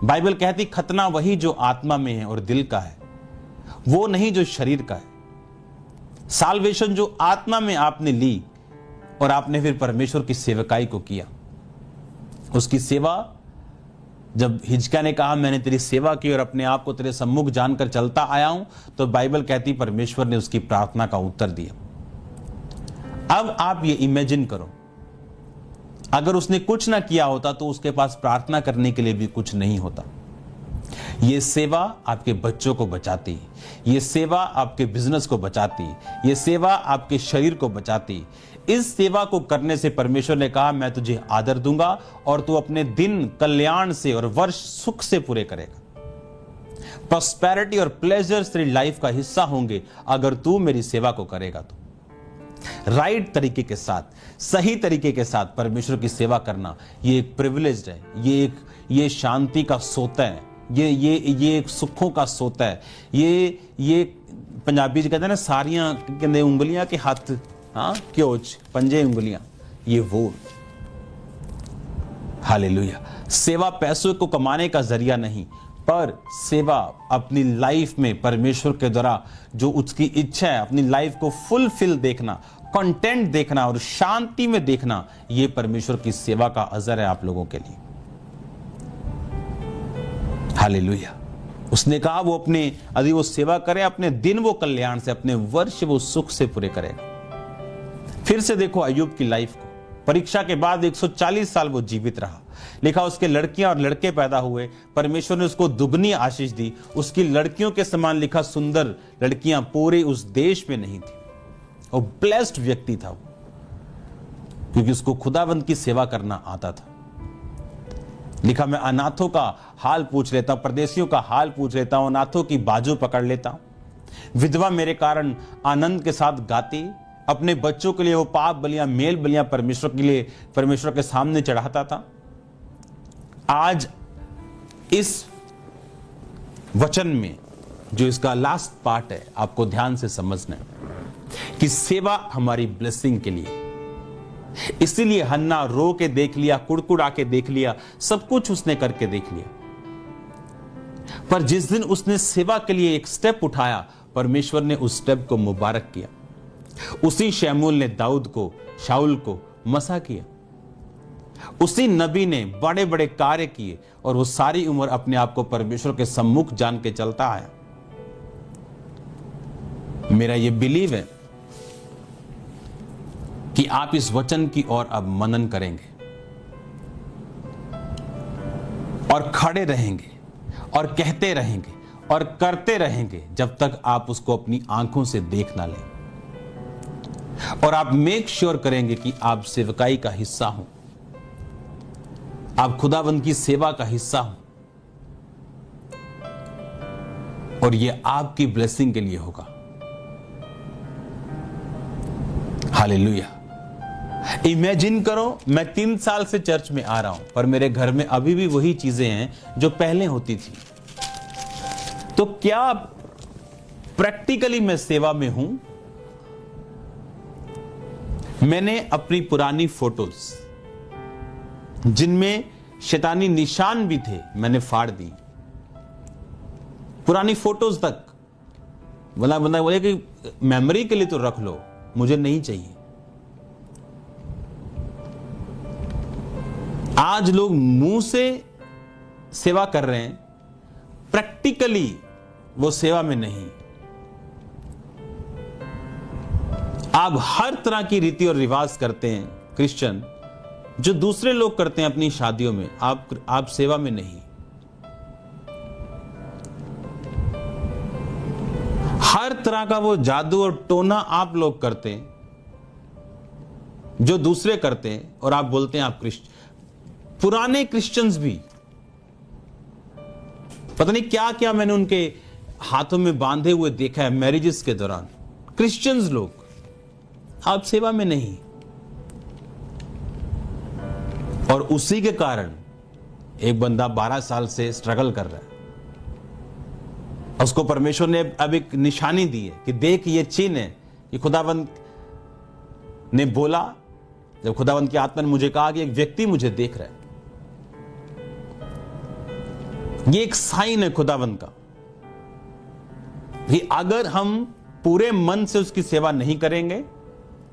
बाइबल कहती खतना वही जो आत्मा में है और दिल का है, वो नहीं जो शरीर का है। साल्वेशन जो आत्मा में आपने ली और आपने फिर परमेश्वर की सेवकाई को किया। उसकी सेवा, जब हिजकिय्याह ने कहा मैंने तेरी सेवा की और अपने आप को तेरे सम्मुख जानकर चलता आया हूं, तो बाइबल कहती परमेश्वर ने उसकी प्रार्थना का उत्तर दिया। अब आप ये इमेजिन करो, अगर उसने कुछ ना किया होता तो उसके पास प्रार्थना करने के लिए भी कुछ नहीं होता। ये सेवा आपके बच्चों को बचाती, ये सेवा आपके बिजनेस को बचाती, ये सेवा आपके शरीर को बचाती। इस सेवा को करने से परमेश्वर ने कहा मैं तुझे आदर दूंगा और तू अपने दिन कल्याण से और वर्ष सुख से पूरे करेगा। प्रॉस्पेरिटी और प्लेजर्स तेरी लाइफ का हिस्सा होंगे अगर तू मेरी सेवा को करेगा। तो राइट तरीके के साथ, सही तरीके के साथ परमेश्वर की सेवा करना ये एक प्रिविलेज है, ये शांति का सोता है, ये एक सुखों का सोता है। ये पंजाबी कहते हैं ना, सारियां कहते उंगलियां के हाथ, हाँ क्योच पंजे उंगलियां, ये वो। हालेलुया। सेवा पैसों को कमाने का जरिया नहीं, पर सेवा अपनी लाइफ में परमेश्वर के द्वारा जो उसकी इच्छा है, अपनी लाइफ को फुलफिल देखना, कंटेंट देखना और शांति में देखना, ये परमेश्वर की सेवा का अजर है आप लोगों के लिए। हालेलुया। उसने कहा वो अपने, यदि वो सेवा करे, अपने दिन वो कल्याण से, अपने वर्ष वो सुख से पूरे करेगा। फिर से देखो अय्यूब की लाइफ को। परीक्षा के बाद 140 साल वो जीवित रहा। लिखा उसके लड़कियां और लड़के पैदा हुए, परमेश्वर ने उसको दुगनी आशीष दी। उसकी लड़कियों के समान लिखा सुंदर लड़कियां पूरे उस देश में नहीं थी। वो ब्लेस्ड व्यक्ति था वो, क्योंकि उसको खुदावंद की सेवा करना आता था। लिखा मैं अनाथों का हाल पूछ लेता हूं, परदेशियों का हाल पूछ लेता हूं, अनाथों की बाजू पकड़ लेता हूं। विधवा मेरे कारण आनंद के साथ गाती, अपने बच्चों के लिए वो पाप बलियां मेल बलियां परमेश्वर के लिए परमेश्वर के सामने चढ़ाता था। आज इस वचन में जो इसका लास्ट पार्ट है, आपको ध्यान से समझना है कि सेवा हमारी ब्लेसिंग के लिए। इसीलिए हन्ना रो के देख लिया, कुड़कुड़ा के देख लिया, सब कुछ उसने करके देख लिया, पर जिस दिन उसने सेवा के लिए एक स्टेप उठाया, परमेश्वर ने उस स्टेप को मुबारक किया। उसी शमूएल ने दाऊद को, शाऊल को मसा किया। उसी नबी ने बड़े बड़े कार्य किए और वो सारी उम्र अपने आप को परमेश्वर के सम्मुख जान के चलता आया। मेरा ये बिलीव है कि आप इस वचन की ओर अब मनन करेंगे और खड़े रहेंगे और कहते रहेंगे और करते रहेंगे जब तक आप उसको अपनी आंखों से देख ना लें। और आप मेक श्योर करेंगे कि आप सेवकाई का हिस्सा हो, आप खुदावंद की सेवा का हिस्सा हो, और यह आपकी ब्लेसिंग के लिए होगा। हालेलुया। इमेजिन करो, मैं 3 साल से चर्च में आ रहा हूं, पर मेरे घर में अभी भी वही चीजें हैं जो पहले होती थी। तो क्या प्रैक्टिकली मैं सेवा में हूं? मैंने अपनी पुरानी फोटोज, जिनमें शैतानी निशान भी थे, मैंने फाड़ दी। पुरानी फोटोज तक बंदा बोले कि मेमोरी के लिए तो रख लो, मुझे नहीं चाहिए। आज लोग मुंह से सेवा कर रहे हैं, प्रैक्टिकली वो सेवा में नहीं। आप हर तरह की रीति और रिवाज करते हैं क्रिश्चियन, जो दूसरे लोग करते हैं अपनी शादियों में, आप सेवा में नहीं। हर तरह का वो जादू और टोना आप लोग करते हैं जो दूसरे करते हैं, और आप बोलते हैं आप क्रिश्चियन। पुराने क्रिश्चियंस भी पता नहीं क्या क्या मैंने उनके हाथों में बांधे हुए देखा है मैरिजेस के दौरान। क्रिश्चियंस लोग, आप सेवा में नहीं। और उसी के कारण एक बंदा 12 साल से स्ट्रगल कर रहा है। उसको परमेश्वर ने अब एक निशानी दी है कि देख, ये चिन्ह है कि खुदावंत ने बोला, जब खुदावंत की आत्मा ने मुझे कहा कि एक व्यक्ति मुझे देख रहा है। ये एक साइन है खुदावंत का कि अगर हम पूरे मन से उसकी सेवा नहीं करेंगे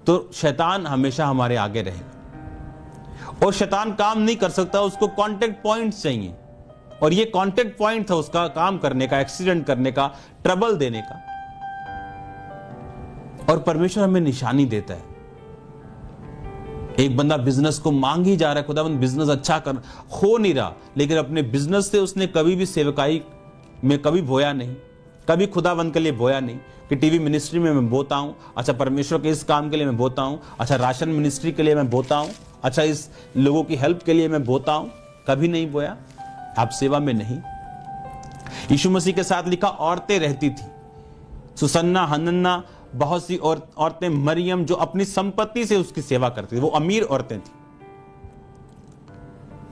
तो शैतान हमेशा हमारे आगे रहेगा, और शैतान काम नहीं कर सकता, उसको कांटेक्ट पॉइंट्स चाहिए। और ये कांटेक्ट पॉइंट था उसका काम करने का, एक्सीडेंट करने का, ट्रबल देने का। और परमेश्वर हमें निशानी देता है। एक बंदा बिजनेस को मांग ही जा रहा है, खुदावंद बिजनेस अच्छा कर, हो नहीं रहा, लेकिन अपने बिजनेस से उसने कभी भी सेवकाई में कभी बोया नहीं, कभी खुदावंद के लिए बोया नहीं कि टीवी मिनिस्ट्री में मैं बोता हूं, अच्छा परमेश्वर के इस काम के लिए मैं बोता हूं, अच्छा राशन मिनिस्ट्री के लिए मैं बोता हूं, अच्छा इस लोगों की हेल्प के लिए मैं बोता हूं। कभी नहीं बोया। आप सेवा में नहीं। यीशु मसीह के साथ लिखा औरतें रहती थी, सुसन्ना, हनन्ना, बहुत सी औरतें, मरियम, जो अपनी संपत्ति से उसकी सेवा करती थी, वो अमीर औरतें थी।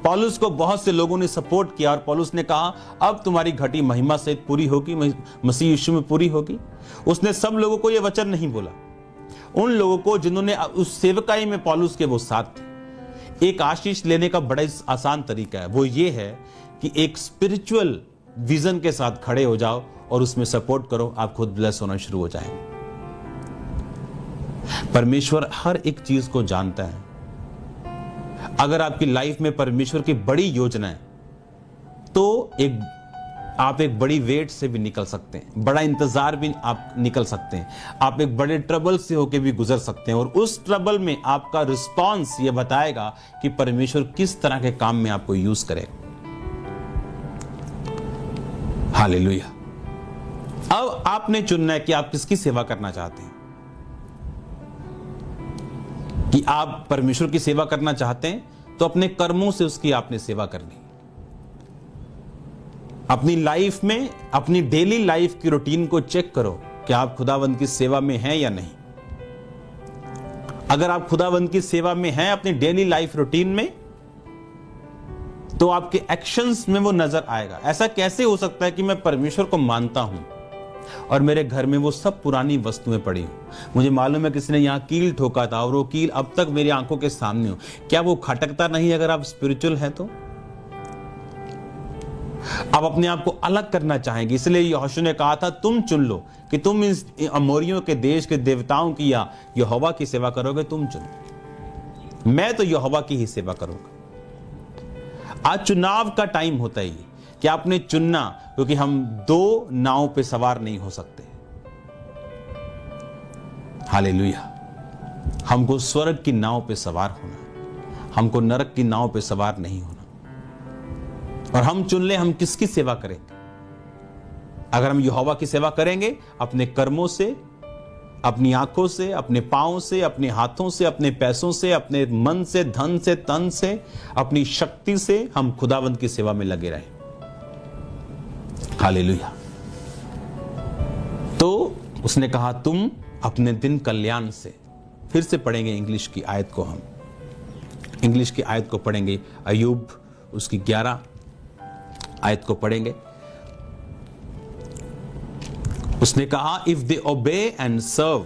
पौलुस को बहुत से लोगों ने सपोर्ट किया और पौलुस ने कहा अब तुम्हारी घटी महिमा से पूरी होगी, मसीह यीशु में पूरी होगी। उसने सब लोगों को यह वचन नहीं बोला, उन लोगों को जिन्होंने उस सेवकाई में पौलुस के वो साथ थे। एक आशीष लेने का बड़ा आसान तरीका है, वो ये है कि एक स्पिरिचुअल विजन के साथ खड़े हो जाओ और उसमें सपोर्ट करो, आप खुद ब्लेस होना शुरू हो जाएंगे। परमेश्वर हर एक चीज को जानता है। अगर आपकी लाइफ में परमेश्वर की बड़ी योजना है तो एक आप एक बड़ी वेट से भी निकल सकते हैं, बड़ा इंतजार भी आप निकल सकते हैं, आप एक बड़े ट्रबल से होकर भी गुजर सकते हैं, और उस ट्रबल में आपका रिस्पॉन्स ये बताएगा कि परमेश्वर किस तरह के काम में आपको यूज करेगा। हालेलुया। अब आपने चुनना है कि आप किसकी सेवा करना चाहते हैं। कि आप परमेश्वर की सेवा करना चाहते हैं तो अपने कर्मों से उसकी आपने सेवा करनी। अपनी लाइफ में, अपनी डेली लाइफ की रूटीन को चेक करो कि आप खुदावंद की सेवा में हैं या नहीं। अगर आप खुदावंद की सेवा में हैं अपनी डेली लाइफ रूटीन में, तो आपके एक्शंस में वो नजर आएगा। ऐसा कैसे हो सकता है कि मैं परमेश्वर को मानता हूं और मेरे घर में वो सब पुरानी वस्तुएं पड़ी हो। मुझे मालूम है किसी ने यहां कील ठोका था और वो कील अब तक मेरी आंखों के सामने हो। क्या वो खटकता नहीं अगर आप स्पिरिचुअल हैं तो? आप अपने आप को अलग करना चाहेंगे, इसलिए यहोशू ने कहा था तुम चुन लो कि तुम इस अमोरियों के देश के देवताओं की या यहोवा की सेवा करोगे। तुम चुनो, मैं तो यहोवा की ही सेवा करूंगा। आज चुनाव का टाइम होता है कि आपने चुनना, क्योंकि हम दो नाव पे सवार नहीं हो सकते। हालेलुया। हमको स्वर्ग की नाव पे सवार होना, हमको नरक की नाव पे सवार नहीं होना। और हम चुन ले हम किसकी सेवा करेंगे। अगर हम यहोवा की सेवा करेंगे अपने कर्मों से, अपनी आंखों से, अपने पांवों से, अपने हाथों से, अपने पैसों से, अपने मन से, धन से, तन से, अपनी शक्ति से हम खुदावंत की सेवा में लगे रहें। हालेलुया। तो उसने कहा तुम अपने दिन कल्याण से। फिर से पढ़ेंगे इंग्लिश की आयत को, हम इंग्लिश की आयत को पढ़ेंगे। अय्यूब उसकी 11 आयत को पढ़ेंगे। उसने कहा if they obey and serve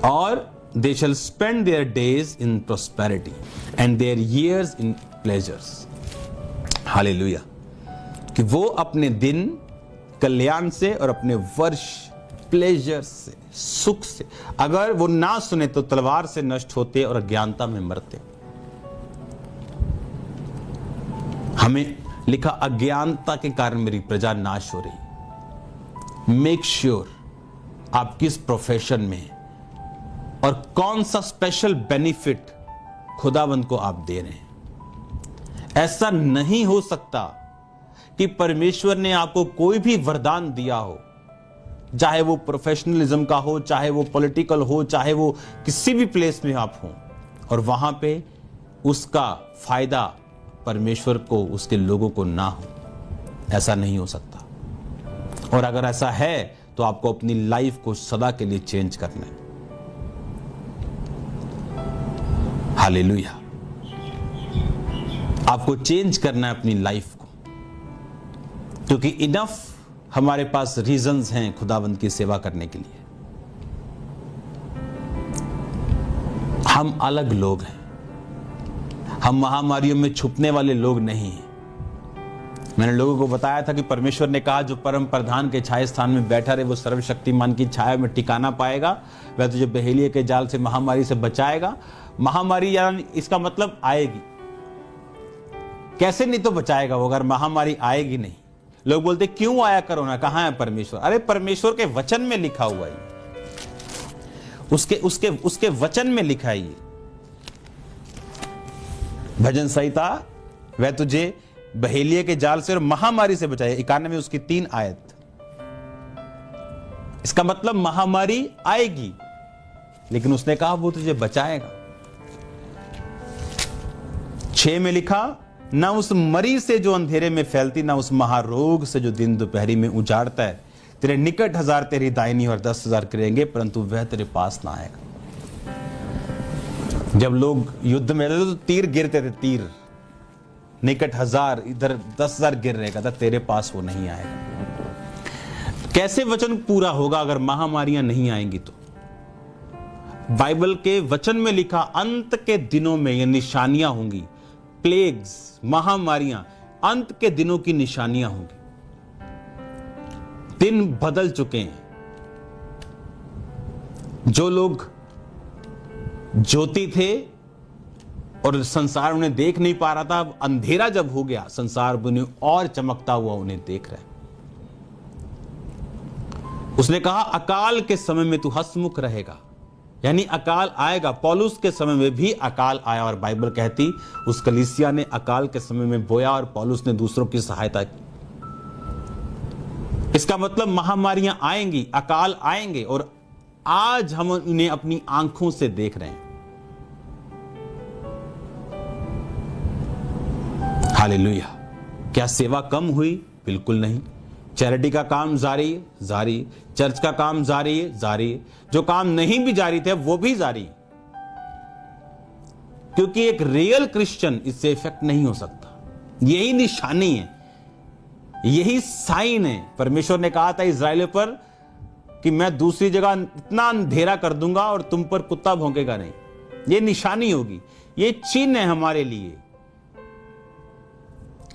और they shall spend their days in prosperity and their years in pleasures. Hallelujah. कि वो अपने दिन कल्याण से और अपने वर्ष प्लेजर से, सुख से, अगर वो ना सुने तो तलवार से नष्ट होते और अज्ञानता में मरते। हमें लिखा अज्ञानता के कारण मेरी प्रजा नाश हो रही। मेक श्योर आप किस प्रोफेशन में हैं और कौन सा स्पेशल बेनिफिट खुदावंद को आप दे रहे हैं। ऐसा नहीं हो सकता कि परमेश्वर ने आपको कोई भी वरदान दिया हो, चाहे वो प्रोफेशनलिज्म का हो, चाहे वो पॉलिटिकल हो, चाहे वो किसी भी प्लेस में आप हो, और वहां पे उसका फायदा परमेश्वर को, उसके लोगों को ना हो। ऐसा नहीं हो सकता। और अगर ऐसा है तो आपको अपनी लाइफ को सदा के लिए चेंज करना है। हालेलुया। आपको चेंज करना है अपनी लाइफ को, क्योंकि इनफ हमारे पास रीजंस हैं खुदावंद की सेवा करने के लिए। हम अलग लोग हैं, हम महामारियों में छुपने वाले लोग नहीं हैं। मैंने लोगों को बताया था कि परमेश्वर ने कहा जो परम प्रधान के छाया स्थान में बैठा रहे वो सर्वशक्तिमान की छाया में ठिकाना पाएगा। वह तुझे बहेलिये के जाल से, महामारी से बचाएगा। महामारी यानी इसका मतलब आएगी, कैसे नहीं तो बचाएगा वो अगर महामारी आएगी नहीं। लोग बोलते क्यों आया कोरोना, कहां है परमेश्वर? अरे परमेश्वर के वचन में लिखा हुआ है, उसके वचन में लिखा है। भजन संहिता, वह तुझे बहेलिये के जाल से और महामारी से बचाए, 91 उसकी 3 आयत। इसका मतलब महामारी आएगी, लेकिन उसने कहा वो तुझे बचाएगा। 6 में लिखा ना उस मरी से जो अंधेरे में फैलती, ना उस महारोग से जो दिन दोपहरी में उजाड़ता है। तेरे निकट 1000 तेरी दाहिनी और 10,000 करेंगे, परंतु वह तेरे पास ना आएगा। जब लोग युद्ध में रहते तो तीर गिरते थे, तीर निकट 1000, इधर 10,000 गिर रहेगा था, तेरे पास वो नहीं आएगा। कैसे वचन पूरा होगा अगर महामारियां नहीं आएंगी? तो बाइबल के वचन में लिखा अंत के दिनों में ये निशानियां होंगी, प्लेग्स, महामारियां अंत के दिनों की निशानियां होंगी। दिन बदल चुके हैं। जो लोग ज्योति थे और संसार उन्हें देख नहीं पा रहा था। अब अंधेरा जब हो गया, संसार उन्हें और चमकता हुआ उन्हें देख रहा है। उसने कहा अकाल के समय में तू हंसमुख रहेगा, यानी अकाल आएगा। पौलुस के समय में भी अकाल आया और बाइबल कहती उस कलीसिया ने अकाल के समय में बोया और पौलुस ने दूसरों की सहायता की। इसका मतलब महामारियां आएंगी, अकाल आएंगे, और आज हम उन्हें अपनी आंखों से देख रहे हैं। हालेलुया। क्या सेवा कम हुई? बिल्कुल नहीं। चैरिटी का काम जारी है, जारी। चर्च का काम जारी है, जारी। जो काम नहीं भी जारी थे वो भी जारी, क्योंकि एक रियल क्रिश्चियन इससे इफेक्ट नहीं हो सकता। यही निशानी है, यही साइन है। परमेश्वर ने कहा था इजराइल पर कि मैं दूसरी जगह इतना अंधेरा कर दूंगा और तुम पर कुत्ता भौंकेगा नहीं। ये निशानी होगी, ये चिन्ह है हमारे लिए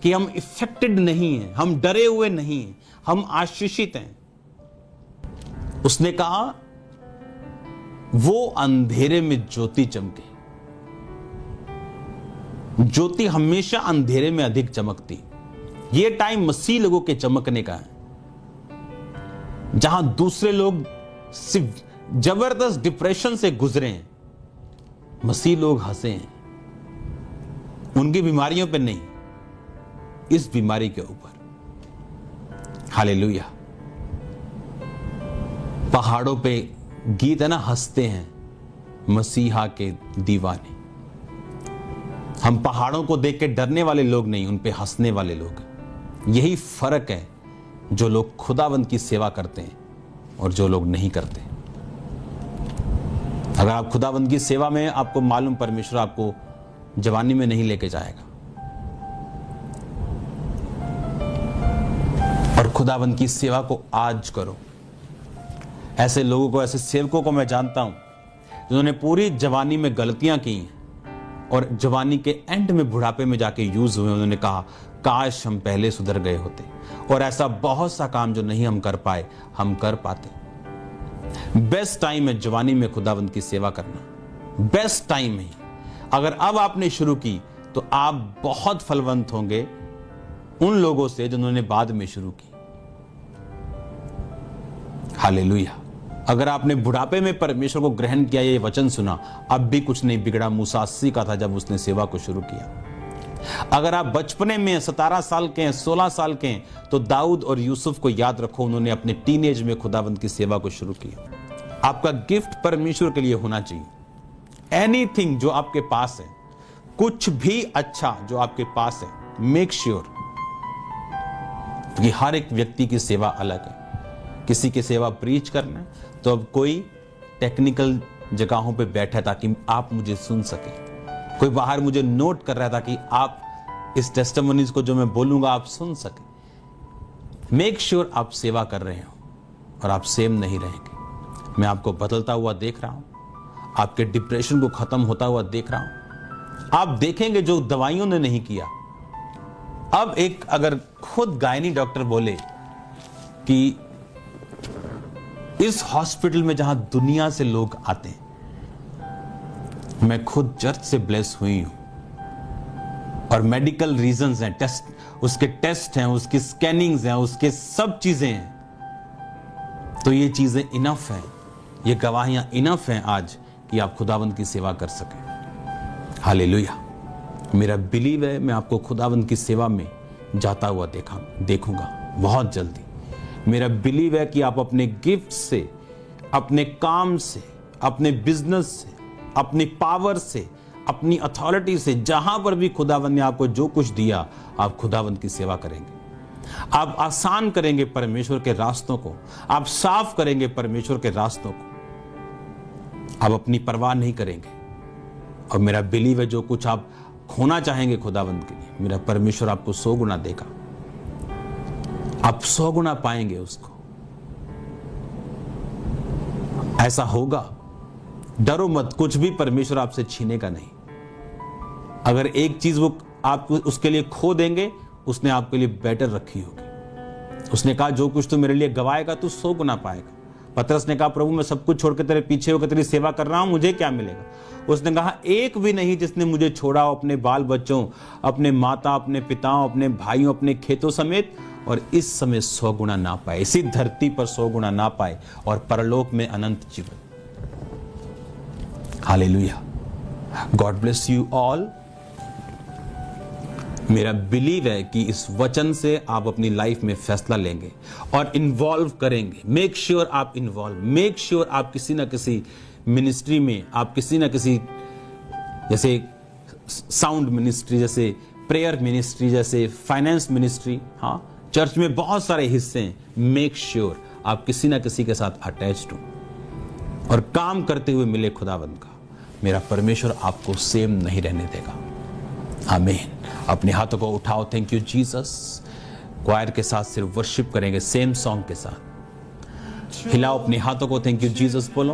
कि हम इफेक्टेड नहीं हैं, हम डरे हुए नहीं हैं, हम आशीषित हैं। उसने कहा वो अंधेरे में ज्योति चमके। ज्योति हमेशा अंधेरे में अधिक चमकती। ये टाइम मसीह लोगों के चमकने का है, जहां दूसरे लोग सिर्फ जबरदस्त डिप्रेशन से गुजरे हैं, मसीह लोग हंसे हैं। उनकी बीमारियों पे नहीं, इस बीमारी के ऊपर। हालेलुया। पहाड़ों पे गीत है ना, हंसते हैं मसीहा के दीवाने। हम पहाड़ों को देख के डरने वाले लोग नहीं, उन पे हंसने वाले लोग। यही फर्क है, जो लोग खुदावंद की सेवा करते हैं और जो लोग नहीं करते। अगर आप खुदावंद की सेवा में, आपको मालूम परमेश्वर आपको जवानी में नहीं लेके जाएगा। और खुदावंद की सेवा को आज करो। ऐसे लोगों को, ऐसे सेवकों को मैं जानता हूं जिन्होंने पूरी जवानी में गलतियां की और जवानी के एंड में, बुढ़ापे में जाके यूज हुए। उन्होंने कहा काश हम पहले सुधर गए होते। और ऐसा बहुत सा काम जो नहीं हम कर पाए, हम कर पाते। बेस्ट टाइम है जवानी में खुदावंद की सेवा करना, बेस्ट टाइम है। अगर अब आपने शुरू की तो आप बहुत फलवंत होंगे उन लोगों से जिन्होंने बाद में शुरू की। हालेलुया। अगर आपने बुढ़ापे में परमेश्वर को ग्रहण किया, ये वचन सुना, अब भी कुछ नहीं बिगड़ा। मूसा 80 का था जब उसने सेवा को शुरू किया। अगर आप बचपने में 17 साल के हैं, 16 साल के हैं, तो दाऊद और यूसुफ को याद रखो, उन्होंने अपने टीनेज में खुदावंद की सेवा को शुरू किया। आपका गिफ्ट परमेश्वर के लिए होना चाहिए। एनीथिंग जो आपके पास है, कुछ भी अच्छा जो आपके पास है, मेक श्योर, क्योंकि हर एक व्यक्ति की सेवा अलग है। किसी की सेवा प्रीच करना है, तो अब कोई टेक्निकल जगहों पे बैठा ताकि आप मुझे सुन सके। कोई बाहर मुझे नोट कर रहा था कि आप इस टेस्टिमोनीज को जो मैं बोलूंगा आप सुन सके। मेक श्योर आप सेवा कर रहे हो और आप सेम नहीं रहेंगे। मैं आपको बदलता हुआ देख रहा हूं, आपके डिप्रेशन को खत्म होता हुआ देख रहा हूं। आप देखेंगे जो दवाइयों ने नहीं किया। अब एक अगर खुद गायनी डॉक्टर बोले कि इस हॉस्पिटल में जहां दुनिया से लोग आते हैं, मैं खुद चर्च से ब्लेस हुई हूं, और मेडिकल रीजंस हैं, टेस्ट, उसके टेस्ट हैं, उसकी स्कैनिंग्स हैं, उसके सब चीजें हैं, तो ये चीजें इनफ हैं, ये गवाहियां इनफ हैं आज कि आप खुदावंद की सेवा कर सकें। हालेलुया। मेरा बिलीव है मैं आपको खुदावंद की सेवा में जाता हुआ देखूंगा बहुत जल्दी। मेरा बिलीव है कि आप अपने गिफ्ट से, अपने काम से, अपने बिजनेस से, अपनी पावर से, अपनी अथॉरिटी से, जहां पर भी खुदावंद ने आपको जो कुछ दिया, आप खुदावंद की सेवा करेंगे। आप आसान करेंगे परमेश्वर के रास्तों को, आप साफ करेंगे परमेश्वर के रास्तों को, आप अपनी परवाह नहीं करेंगे। और मेरा बिलीव है जो कुछ आप खोना चाहेंगे खुदावंद के लिए, मेरा परमेश्वर आपको 100 गुना देगा। आप 100 गुना पाएंगे उसको। ऐसा होगा, डरो मत, कुछ भी परमेश्वर आपसे छीनेगा नहीं। अगर एक चीज वो आप उसके लिए खो देंगे, उसने आपके लिए बेटर रखी होगी। उसने कहा जो कुछ तू मेरे लिए गवाएगा तू 100 गुना पाएगा। पतरस ने कहा, प्रभु मैं सब कुछ छोड़ के तेरे पीछे होकर तेरी सेवा कर रहा हूं, मुझे क्या मिलेगा? उसने कहा, एक भी नहीं जिसने मुझे छोड़ा हो, अपने बाल बच्चों, अपने माता, अपने पिताओं, अपने भाइयों, अपने खेतों समेत, और इस समय 100 गुना ना पाए, इसी धरती पर 100 गुना ना पाए, और परलोक में अनंत जीवन। Hallelujah. God bless you all. मेरा बिलीव है कि इस वचन से आप अपनी लाइफ में फैसला लेंगे और इन्वॉल्व करेंगे। मेक श्योर आप इन्वॉल्व, मेक श्योर आप किसी ना किसी मिनिस्ट्री में, आप किसी ना किसी, जैसे साउंड मिनिस्ट्री, जैसे प्रेयर मिनिस्ट्री, जैसे फाइनेंस मिनिस्ट्री, हाँ चर्च में बहुत सारे हिस्से हैं। मेक श्योर आप किसी ना किसी के साथ अटैच्ड हो और काम करते हुए मिले खुदावंद का। मेरा परमेश्वर आपको सेम नहीं रहने देगा। आमीन। अपने हाथों को उठाओ। Thank you Jesus. क्वायर के साथ सिर्फ वर्शिप करेंगे, सेम सॉन्ग के साथ। हिलाओ अपने हाथों को। थैंक यू जीसस बोलो।